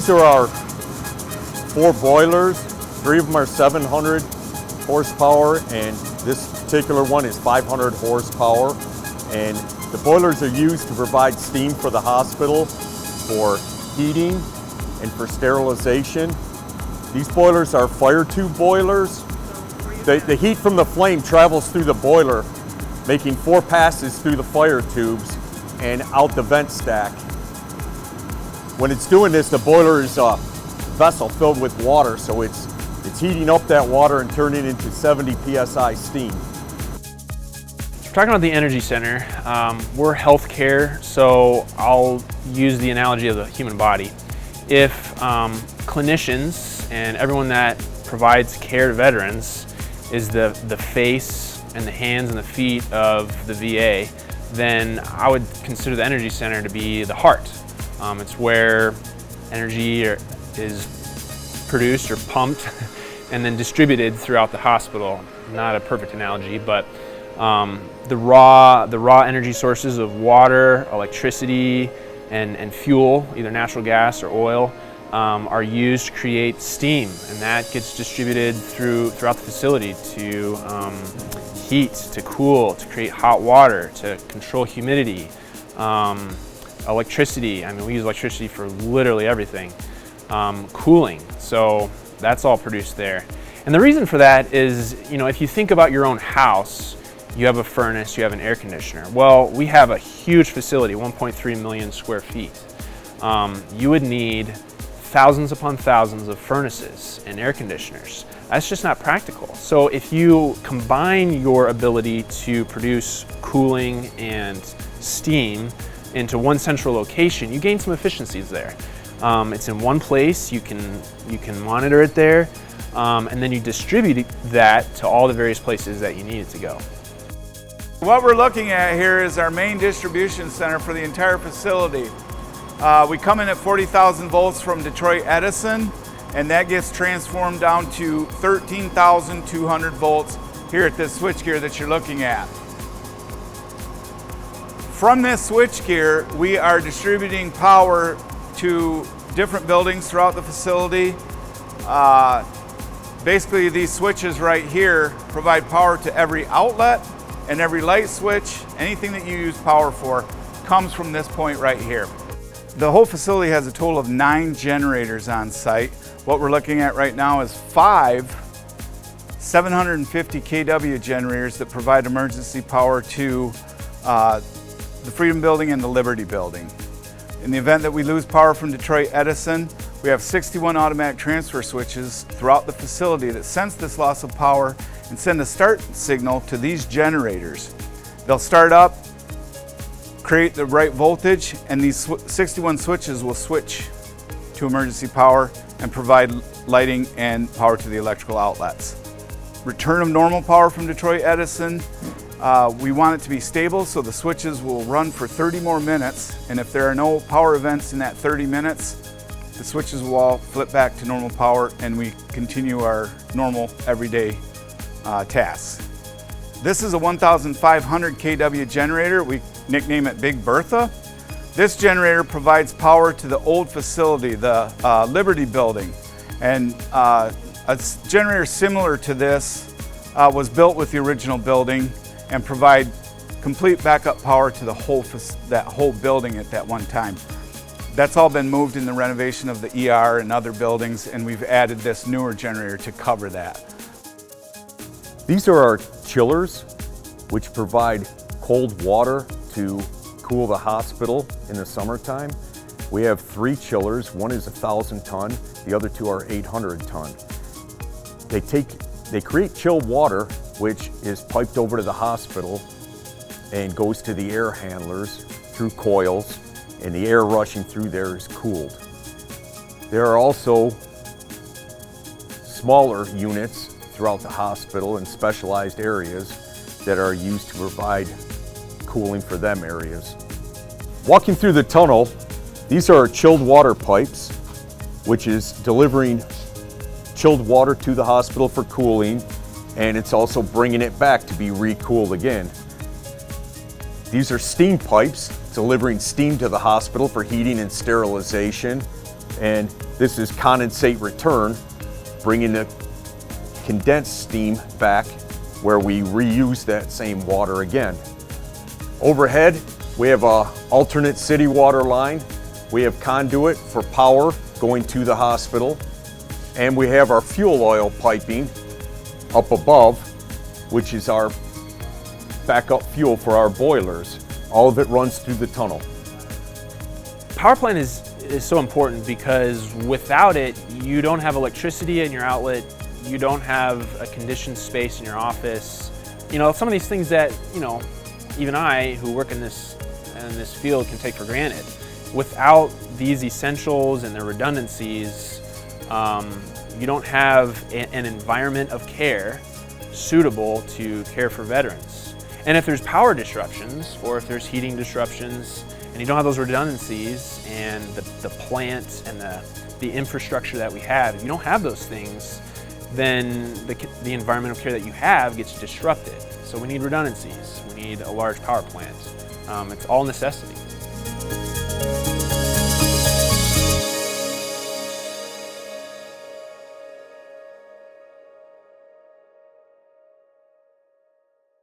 These are our 4 boilers. 3 of them are 700 horsepower, and this particular one is 500 horsepower. And the boilers are used to provide steam for the hospital, for heating, and for sterilization. These boilers are fire tube boilers. The heat from the flame travels through the boiler, making 4 passes through the fire tubes and out the vent stack. When it's doing this, the boiler is a vessel filled with water, so it's heating up that water and turning it into 70 psi steam. Talking about the Energy Center, we're healthcare, so I'll use the analogy of the human body. If clinicians and everyone that provides care to veterans is the face and the hands and the feet of the VA, then I would consider the Energy Center to be the heart. It's where energy is produced or pumped and then distributed throughout the hospital. Not a perfect analogy, but the raw energy sources of water, electricity, and fuel, either natural gas or oil, are used to create steam, and that gets distributed throughout the facility to heat, to cool, to create hot water, to control humidity, electricity. I mean, we use electricity for literally everything. Cooling, so that's all produced there. And the reason for that is, if you think about your own house, you have a furnace, you have an air conditioner. Well, we have a huge facility, 1.3 million square feet. You would need thousands upon thousands of furnaces and air conditioners. That's just not practical. So if you combine your ability to produce cooling and steam into one central location, you gain some efficiencies there. It's in one place, you can monitor it there, and then you distribute that to all the various places that you need it to go. What we're looking at here is our main distribution center for the entire facility. We come in at 40,000 volts from Detroit Edison, and that gets transformed down to 13,200 volts here at this switchgear that you're looking at. From this switchgear, we are distributing power to different buildings throughout the facility. Basically, these switches right here provide power to every outlet, and every light switch, anything that you use power for, comes from this point right here. The whole facility has a total of 9 generators on site. What we're looking at right now is 5 750 kW generators that provide emergency power to the Freedom Building and the Liberty Building. In the event that we lose power from Detroit Edison, we have 61 automatic transfer switches throughout the facility that sense this loss of power and send a start signal to these generators. They'll start up, create the right voltage, and these 61 switches will switch to emergency power and provide lighting and power to the electrical outlets. Return of normal power from Detroit Edison, we want it to be stable, so the switches will run for 30 more minutes, and if there are no power events in that 30 minutes, the switches will all flip back to normal power and we continue our normal everyday tasks. This is a 1,500 kW generator. We nickname it Big Bertha. This generator provides power to the old facility, the Liberty Building. And a generator similar to this was built with the original building and provide complete backup power to that whole building at that one time. That's all been moved in the renovation of the ER and other buildings, and we've added this newer generator to cover that. These are our chillers, which provide cold water to cool the hospital in the summertime. We have 3 chillers. One is 1,000 ton, the other 2 are 800 ton. They create chilled water, which is piped over to the hospital and goes to the air handlers through coils, and the air rushing through there is cooled. There are also smaller units throughout the hospital in specialized areas that are used to provide cooling for them areas. Walking through the tunnel, these are our chilled water pipes, which is delivering chilled water to the hospital for cooling, and it's also bringing it back to be recooled again. These are steam pipes delivering steam to the hospital for heating and sterilization. And this is condensate return, bringing the condensed steam back where we reuse that same water again. Overhead, we have a alternate city water line. We have conduit for power going to the hospital. And we have our fuel oil piping up above, which is our backup fuel for our boilers. All of it runs through the tunnel. Power plant is so important because without it, you don't have electricity in your outlet, you don't have a conditioned space in your office. You know, some of these things that, you know, even I, who work in this field, can take for granted. Without these essentials and their redundancies, you don't have an environment of care suitable to care for veterans. And if there's power disruptions, or if there's heating disruptions, and you don't have those redundancies and the plant and the infrastructure that we have, if you don't have those things, then the environmental care that you have gets disrupted. So we need redundancies, we need a large power plant. It's all necessity.